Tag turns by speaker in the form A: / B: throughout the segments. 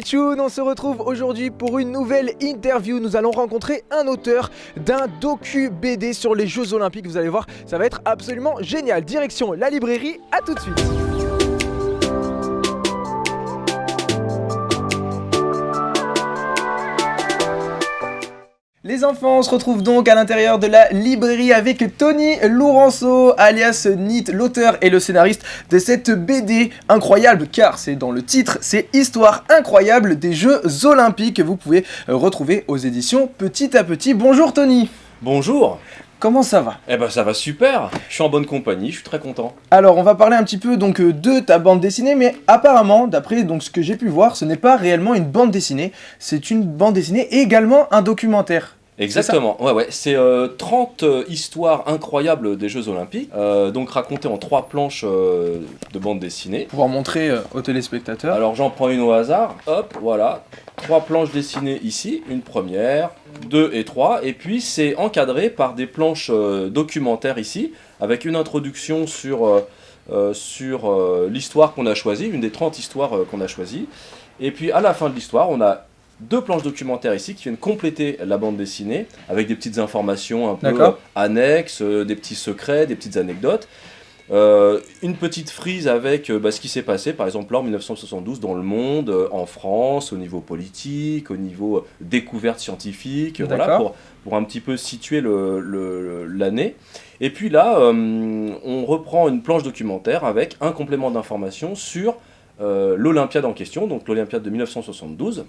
A: Tchoun, on se retrouve aujourd'hui pour une nouvelle interview. Nous allons rencontrer un auteur d'un docu BD sur les Jeux Olympiques. Vous allez voir, ça va être absolument génial. Direction la librairie, à tout de suite. Les enfants, on se retrouve donc à l'intérieur de la librairie avec Tony Lourenço, alias Nit, l'auteur et le scénariste de cette BD incroyable, car c'est dans le titre, c'est Histoire incroyable des Jeux Olympiques que vous pouvez retrouver aux éditions Petit à Petit. Bonjour Tony.
B: Bonjour.
A: Comment ça va?
B: Eh ben ça va super, je suis en bonne compagnie, je suis très content.
A: Alors on va parler un petit peu donc de ta bande dessinée, mais apparemment, d'après donc ce que j'ai pu voir, ce n'est pas réellement une bande dessinée, c'est une bande dessinée et également un documentaire.
B: Exactement, ouais, c'est 30 histoires incroyables des Jeux Olympiques, donc racontées en 3 planches de bande dessinée.
A: Pour pouvoir montrer aux téléspectateurs.
B: Alors j'en prends une au hasard, hop, voilà, 3 planches dessinées ici, une première, 2 et 3, et puis c'est encadré par des planches documentaires ici, avec une introduction sur l'histoire qu'on a choisie, une des 30 histoires qu'on a choisies, et puis à la fin de l'histoire, on a 2 planches documentaires ici qui viennent compléter la bande dessinée avec des petites informations un peu annexes, des petits secrets, des petites anecdotes. Une petite frise avec ce qui s'est passé par exemple en 1972 dans le monde, en France, au niveau politique, au niveau découverte scientifique, voilà, pour un petit peu situer l'année. Et puis là, on reprend une planche documentaire avec un complément d'information sur l'Olympiade en question, donc l'Olympiade de 1972.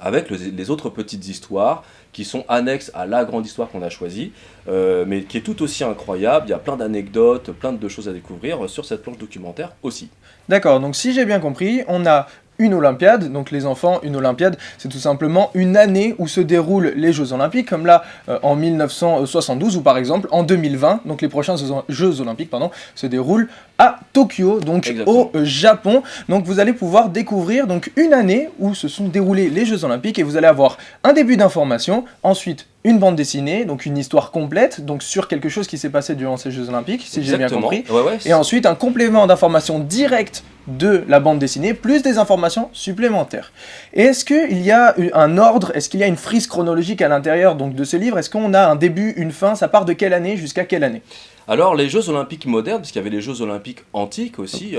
B: Avec les autres petites histoires qui sont annexes à la grande histoire qu'on a choisie, mais qui est tout aussi incroyable. Il y a plein d'anecdotes, plein de choses à découvrir sur cette planche documentaire aussi.
A: D'accord, donc si j'ai bien compris, on a une Olympiade, donc les enfants, une Olympiade, c'est tout simplement une année où se déroulent les Jeux Olympiques, comme là en 1972 ou par exemple en 2020, donc les prochains Jeux Olympiques se déroulent à Tokyo, donc au Japon. Donc vous allez pouvoir découvrir donc une année où se sont déroulés les Jeux Olympiques et vous allez avoir un début d'information, ensuite une bande dessinée, donc une histoire complète, donc sur quelque chose qui s'est passé durant ces Jeux Olympiques, si j'ai bien compris. Et ensuite un complément d'information directe de la bande dessinée, plus des informations supplémentaires. Et est-ce qu'il y a un ordre, est-ce qu'il y a une frise chronologique à l'intérieur donc, de ce livre? Est-ce qu'on a un début, une fin? Ça part de quelle année jusqu'à quelle année?
B: Alors les Jeux Olympiques modernes, parce qu'il y avait les Jeux Olympiques antiques aussi,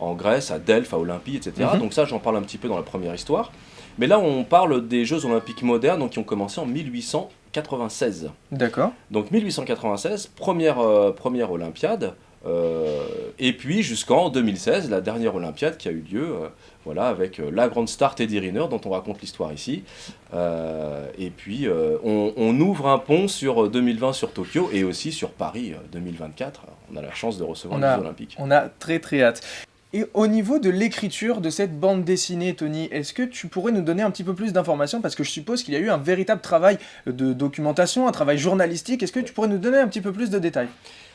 B: en Grèce, à Delphes, à Olympie, etc. Donc ça, j'en parle un petit peu dans la première histoire. Mais là, on parle des Jeux Olympiques modernes, donc qui ont commencé en 1896. D'accord. Donc 1896, première Olympiade. Et puis jusqu'en 2016, la dernière Olympiade qui a eu lieu, avec la grande star Teddy Riner dont on raconte l'histoire ici. Et puis on ouvre un pont sur 2020 sur Tokyo et aussi sur Paris 2024. On a la chance de recevoir les Jeux Olympiques.
A: On a très très hâte. Et au niveau de l'écriture de cette bande dessinée, Tony, est-ce que tu pourrais nous donner un petit peu plus d'informations? Parce que je suppose qu'il y a eu un véritable travail de documentation, un travail journalistique. Est-ce que tu pourrais nous donner un petit peu plus de détails?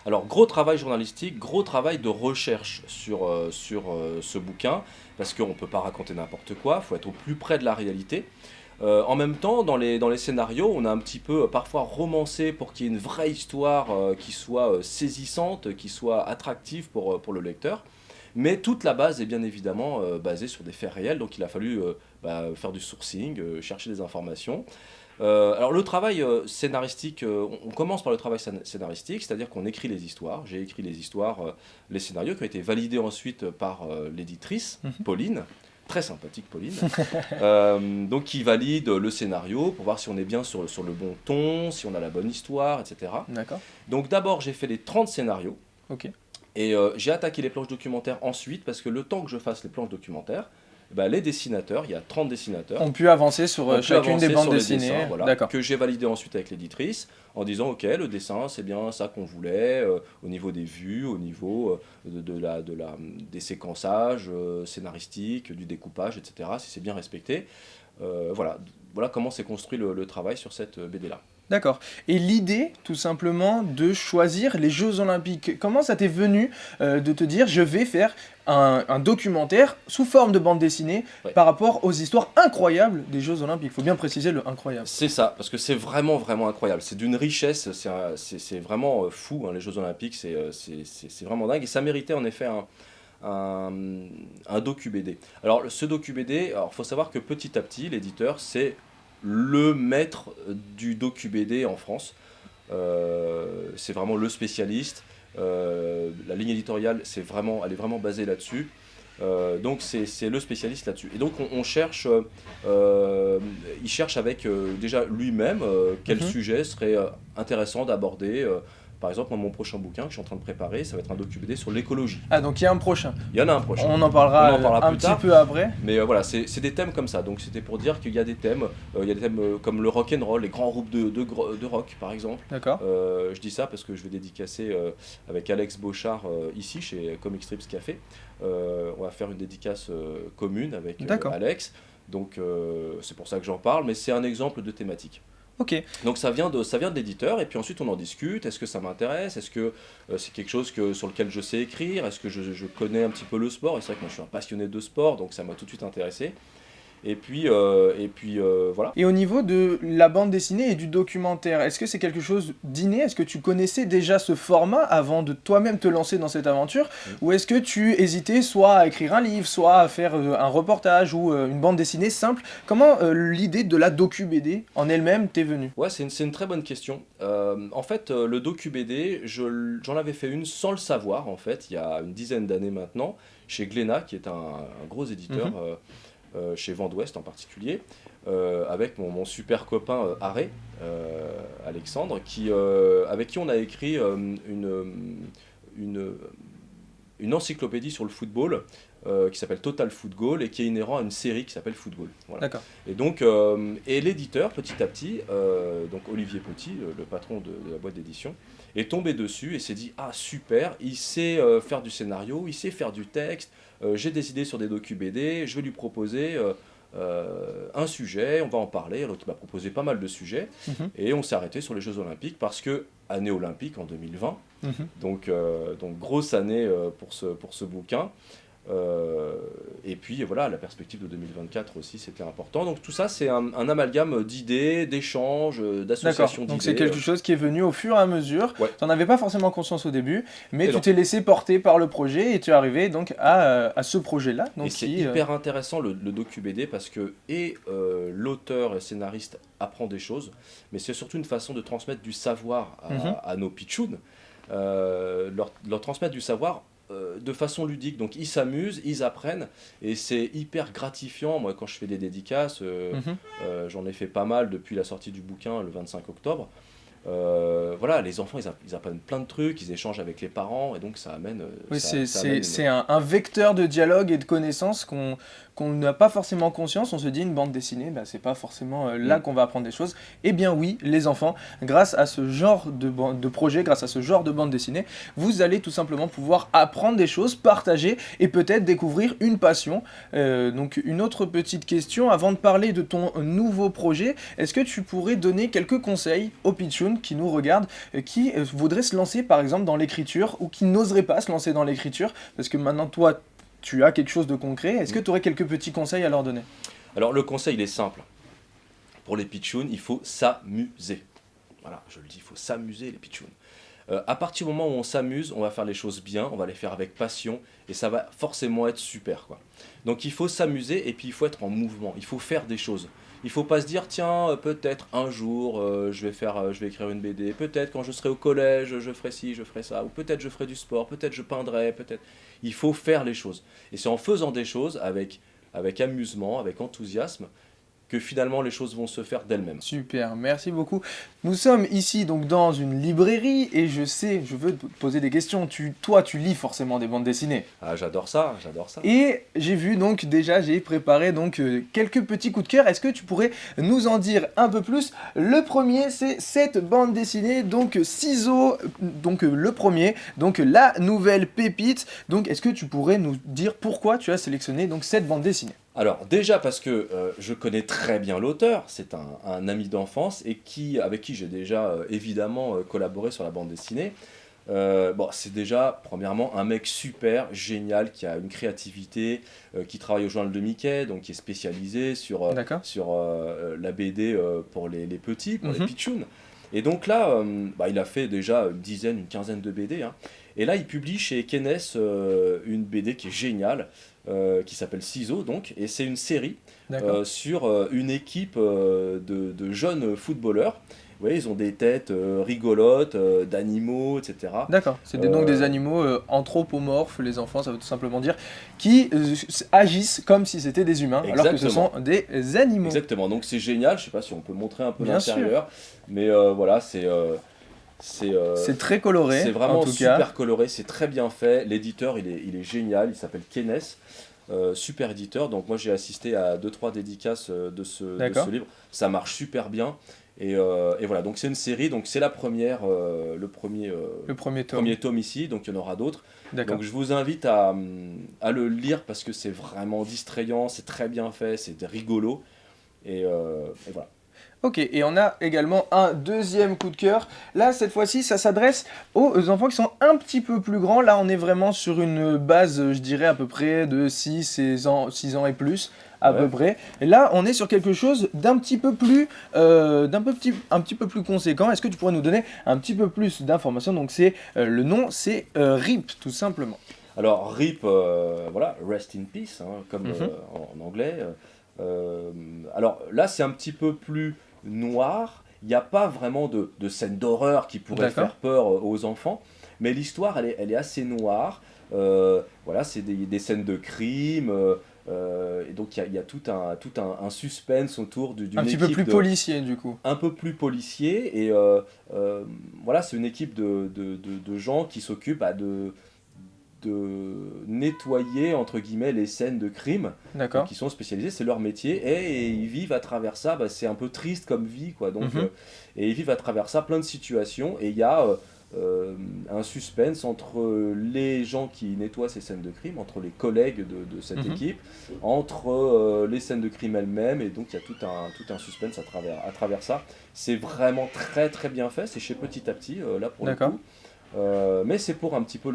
B: Alors, gros travail journalistique, gros travail de recherche sur ce bouquin, parce qu'on ne peut pas raconter n'importe quoi, il faut être au plus près de la réalité. En même temps, dans les scénarios, on a un petit peu parfois romancé pour qu'il y ait une vraie histoire qui soit saisissante, qui soit attractive pour le lecteur. Mais toute la base est bien évidemment basée sur des faits réels, donc il a fallu faire du sourcing, chercher des informations. Alors le travail scénaristique, on commence par le travail scénaristique, c'est-à-dire qu'on écrit les histoires. J'ai écrit les histoires, les scénarios qui ont été validés ensuite par l'éditrice, Pauline, très sympathique Pauline, donc qui valide le scénario pour voir si on est bien sur le bon ton, si on a la bonne histoire, etc. D'accord. Donc d'abord j'ai fait les 30 scénarios. Ok. Et j'ai attaqué les planches documentaires ensuite, parce que le temps que je fasse les planches documentaires, les dessinateurs, il y a 30 dessinateurs,
A: ont pu avancer sur chacune des bandes dessinées,
B: que j'ai validé ensuite avec l'éditrice, en disant ok, le dessin c'est bien ça qu'on voulait, au niveau des vues, au niveau des séquençages scénaristiques, du découpage, etc., si c'est bien respecté. Voilà comment s'est construit le travail sur cette BD-là.
A: D'accord. Et l'idée, tout simplement, de choisir les Jeux Olympiques, comment ça t'est venu de te dire je vais faire un documentaire sous forme de bande dessinée par rapport aux histoires incroyables des Jeux Olympiques? Il faut bien préciser le incroyable.
B: C'est ça, parce que c'est vraiment, vraiment incroyable. C'est d'une richesse, c'est vraiment fou, hein, les Jeux Olympiques, c'est vraiment dingue. Et ça méritait en effet un, un docu-BD. Alors ce docu-BD, il faut savoir que petit à petit, l'éditeur, c'est le maître du docu-BD en France. C'est vraiment le spécialiste. La ligne éditoriale, elle est vraiment basée là-dessus. Donc c'est le spécialiste là-dessus. Et donc on cherche, il cherche avec déjà lui-même quel
A: Mhm.
B: sujet serait intéressant d'aborder. Par exemple, moi, mon prochain bouquin que je suis en train de préparer, ça va être un docu-BD sur l'écologie.
A: Ah, donc il y a un prochain.
B: Il y en a un prochain.
A: On en
B: On
A: parlera
B: en parlera
A: un
B: plus
A: petit
B: tard.
A: peu après.
B: Mais voilà, c'est des thèmes comme ça. Donc c'était pour dire qu'il y a des thèmes, il y a des thèmes comme le rock and roll, les grands groupes de rock par exemple.
A: D'accord.
B: Je dis ça parce que je vais dédicacer avec Alex Beauchard ici chez Comic Strips Café. On va faire une dédicace commune avec
A: D'accord.
B: Alex. Donc c'est pour ça que j'en parle, mais c'est un exemple de thématique.
A: Ok.
B: Donc ça vient de l'éditeur et puis ensuite on en discute. Est-ce que ça m'intéresse? Est-ce que c'est quelque chose sur lequel je sais écrire? Est-ce que je connais un petit peu le sport? Et c'est vrai que moi je suis un passionné de sport, donc ça m'a tout de suite intéressé. Et puis voilà.
A: Et au niveau de la bande dessinée et du documentaire, est-ce que c'est quelque chose d'inné? Est-ce que tu connaissais déjà ce format avant de toi-même te lancer dans cette aventure?
B: Mm.
A: Ou est-ce que tu hésitais soit à écrire un livre, soit à faire un reportage ou une bande dessinée simple? Comment l'idée de la docu-BD en elle-même t'est venue?
B: Ouais, c'est une très bonne question. En fait, le docu BD, j'en avais fait une sans le savoir, en fait, il y a une dizaine d'années maintenant, chez Glénat, qui est un gros éditeur,
A: Mhm.
B: chez Vent d'Ouest en particulier, avec mon super copain Arré, Alexandre, avec qui on a écrit une, une encyclopédie sur le football qui s'appelle Total Football et qui est inhérent à une série qui s'appelle Football. Voilà.
A: D'accord.
B: Et donc, et l'éditeur, petit à petit, donc Olivier Petit, le patron de la boîte d'édition, est tombé dessus et s'est dit: ah super, il sait faire du scénario, il sait faire du texte, j'ai des idées sur des docu-BD, je vais lui proposer un sujet, on va en parler. Donc il m'a proposé pas mal de sujets
A: Mhm.
B: et on s'est arrêté sur les Jeux Olympiques parce que, année olympique en 2020,
A: Mhm.
B: donc grosse année pour ce bouquin. Et puis voilà, la perspective de 2024 aussi, c'était important. Donc tout ça, c'est un amalgame d'idées, d'échanges,
A: D'accord.
B: d'associations
A: Donc c'est
B: d'idées.
A: quelque chose qui est venu au fur et à mesure.
B: Ouais,
A: Tu n'en avais pas forcément conscience au début, mais
B: et
A: tu
B: non.
A: t'es laissé porter par le projet et tu es arrivé donc à ce projet-là.
B: Et
A: Donc
B: c'est
A: qui,
B: hyper intéressant le docu BD parce que l'auteur et scénariste apprend des choses, mais c'est surtout une façon de transmettre du savoir
A: Mhm.
B: à nos pitchouns, leur transmettre du savoir de façon ludique. Donc ils s'amusent, ils apprennent, et c'est hyper gratifiant. Moi, quand je fais des dédicaces,
A: Mhm.
B: j'en ai fait pas mal depuis la sortie du bouquin le 25 octobre. Voilà, les enfants, ils apprennent plein de trucs, ils échangent avec les parents, et donc ça amène,
A: Oui,
B: ça amène
A: c'est un vecteur de dialogue et de connaissances qu'on n'a pas forcément conscience. On se dit une bande dessinée, bah, c'est pas forcément là
B: Mm.
A: qu'on va apprendre des choses. Eh bien oui, les enfants, grâce à ce genre de projet, grâce à ce genre de bande dessinée, vous allez tout simplement pouvoir apprendre des choses, partager et peut-être découvrir une passion. Donc une autre petite question, avant de parler de ton nouveau projet, est-ce que tu pourrais donner quelques conseils aux pitchouns qui nous regardent, qui voudraient se lancer par exemple dans l'écriture ou qui n'oseraient pas se lancer dans l'écriture, parce que maintenant toi tu as quelque chose de concret, est-ce que
B: Mm.
A: tu aurais quelques petits conseils à leur donner?
B: Alors le conseil, il est simple. Pour les pitchouns, il faut s'amuser. Voilà, je le dis, il faut s'amuser les pitchouns. À partir du moment où on s'amuse, on va faire les choses bien, on va les faire avec passion, et ça va forcément être super, quoi. Donc il faut s'amuser, et puis il faut être en mouvement, il faut faire des choses. Il faut pas se dire: tiens, peut-être un jour je vais écrire une BD, peut-être quand je serai au collège je ferai ci, je ferai ça, ou peut-être je ferai du sport, peut-être je peindrai, peut-être. Il faut faire les choses. Et c'est en faisant des choses avec amusement, avec enthousiasme, que finalement les choses vont se faire d'elles-mêmes.
A: Super, merci beaucoup. Nous sommes ici donc dans une librairie et je sais, je veux te poser des questions. Toi, tu lis forcément des bandes dessinées.
B: Ah, j'adore ça, j'adore ça.
A: Et j'ai vu donc déjà, j'ai préparé donc quelques petits coups de cœur. Est-ce que tu pourrais nous en dire un peu plus? Le premier, c'est cette bande dessinée, donc Ciseaux, donc le premier, donc la nouvelle pépite. Donc est-ce que tu pourrais nous dire pourquoi tu as sélectionné donc cette bande dessinée?
B: Alors déjà parce que je connais très bien l'auteur, c'est un ami d'enfance et avec qui j'ai déjà évidemment collaboré sur la bande dessinée. Bon, c'est déjà premièrement un mec super génial qui a une créativité, qui travaille au journal de Mickey, donc qui est spécialisé
A: D'accord.
B: sur la BD pour les petits, pour les
A: Mhm.
B: pitchouns. Et donc là, il a fait déjà une dizaine, une quinzaine de BD, hein. Et là, il publie chez Kenes une BD qui est géniale, qui s'appelle Ciseaux, donc, et c'est une série
A: D'accord.
B: sur une équipe de jeunes footballeurs. Vous voyez, ils ont des têtes rigolotes, d'animaux, etc.
A: D'accord. C'est donc des
B: Euh,
A: animaux anthropomorphes, les enfants, ça veut tout simplement dire, qui agissent comme si c'était des humains, alors que ce sont
B: Exactement.
A: des animaux.
B: Exactement, donc c'est génial, je sais pas si on peut montrer un peu
A: Bien sûr.
B: l'intérieur, mais voilà, c'est
A: C'est très
B: c'est
A: coloré, en
B: vraiment
A: tout cas.
B: super coloré, c'est très bien fait, l'éditeur il est génial, il s'appelle Kenes, super éditeur, donc moi j'ai assisté à deux trois dédicaces de ce
A: D'accord.
B: livre, ça marche super bien, et voilà, donc c'est une série, donc c'est la première,
A: Le premier tome.
B: premier tome ici, donc il y en aura d'autres,
A: D'accord.
B: donc je vous invite à le lire parce que c'est vraiment distrayant, c'est très bien fait, c'est rigolo, et voilà.
A: Ok, et on a également un deuxième coup de cœur. Là, cette fois-ci, ça s'adresse aux enfants qui sont un petit peu plus grands. Là, on est vraiment sur une base, je dirais, à peu près de 6 ans et plus, à peu
B: Ouais.
A: près. Et là, on est sur quelque chose d'un petit peu plus, un petit peu plus conséquent. Est-ce que tu pourrais nous donner un petit peu plus d'informations? Donc, le nom, c'est RIP, tout simplement.
B: Alors, RIP, voilà, Rest in Peace, hein, comme
A: Mhm.
B: en anglais. Alors là, c'est un petit peu plus noir. Il n'y a pas vraiment de scène d'horreur qui pourrait
A: D'accord.
B: faire peur aux enfants, mais l'histoire, elle est assez noire. Voilà, c'est des scènes de crime. Et donc, il y a tout un suspense autour
A: Un
B: d'une
A: petit peu
B: équipe
A: plus policier, du coup.
B: un peu plus policier. Et voilà, c'est une équipe de gens qui s'occupent de nettoyer entre guillemets les scènes de crime, donc
A: D'accord.
B: ils sont spécialisés, c'est leur métier, et ils vivent à travers ça. C'est un peu triste comme vie, quoi, donc
A: Mhm.
B: et ils vivent à travers ça plein de situations, et il y a un suspense entre les gens qui nettoient ces scènes de crime, entre les collègues de cette
A: Mhm.
B: équipe, entre les scènes de crime elles-mêmes, et donc il y a tout un suspense à travers ça. C'est vraiment très très bien fait, c'est chez Petit à Petit, là pour le
A: D'accord.
B: coup. Mais c'est pour un petit peu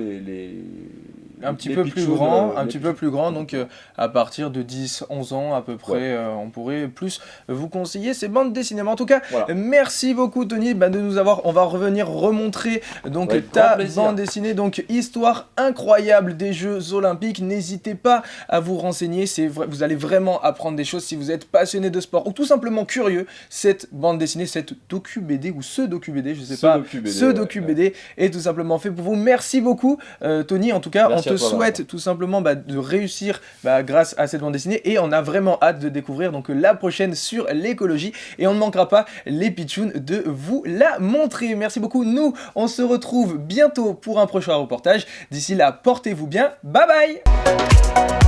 A: Un petit
B: les
A: peu plus
B: pitchouns,
A: grand, un
B: les
A: petit peu
B: pitchouns
A: plus grand,
B: un peu
A: donc
B: plus grands.
A: à partir de 10, 11 ans à peu
B: Ouais,
A: près, on pourrait plus vous conseiller ces bandes dessinées. Mais en tout cas,
B: voilà.
A: merci beaucoup Tony de nous avoir, on va revenir remontrer donc
B: Ouais, avec grand
A: ta
B: plaisir.
A: bande dessinée, donc histoire incroyable des Jeux Olympiques. N'hésitez pas à vous renseigner, vous allez vraiment apprendre des choses si vous êtes passionné de sport ou tout simplement curieux. Cette bande dessinée, cette docu-BD ou ce docu-BD, je sais
B: Ce
A: pas,
B: docu
A: ce
B: BD, ouais, ouais.
A: docu-BD est tout simplement fait pour vous. Merci beaucoup Tony, en tout cas, on
B: Merci à
A: te
B: toi, Valentin.
A: souhaite tout simplement de réussir grâce à cette bande dessinée et on a vraiment hâte de découvrir donc la prochaine sur l'écologie et on ne manquera pas les pitchouns de vous la montrer. Merci beaucoup. Nous, on se retrouve bientôt pour un prochain reportage. D'ici là, portez-vous bien. Bye bye.